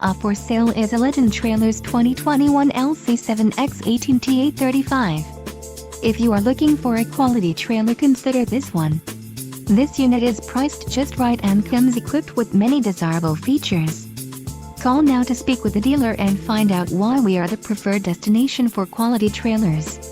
Up for sale is a Legend Trailers 2021 LC7X18TA35. If you are looking for a quality trailer, consider this one. This unit is priced just right and comes equipped with many desirable features. Call now to speak with the dealer and find out why we are the preferred destination for quality trailers.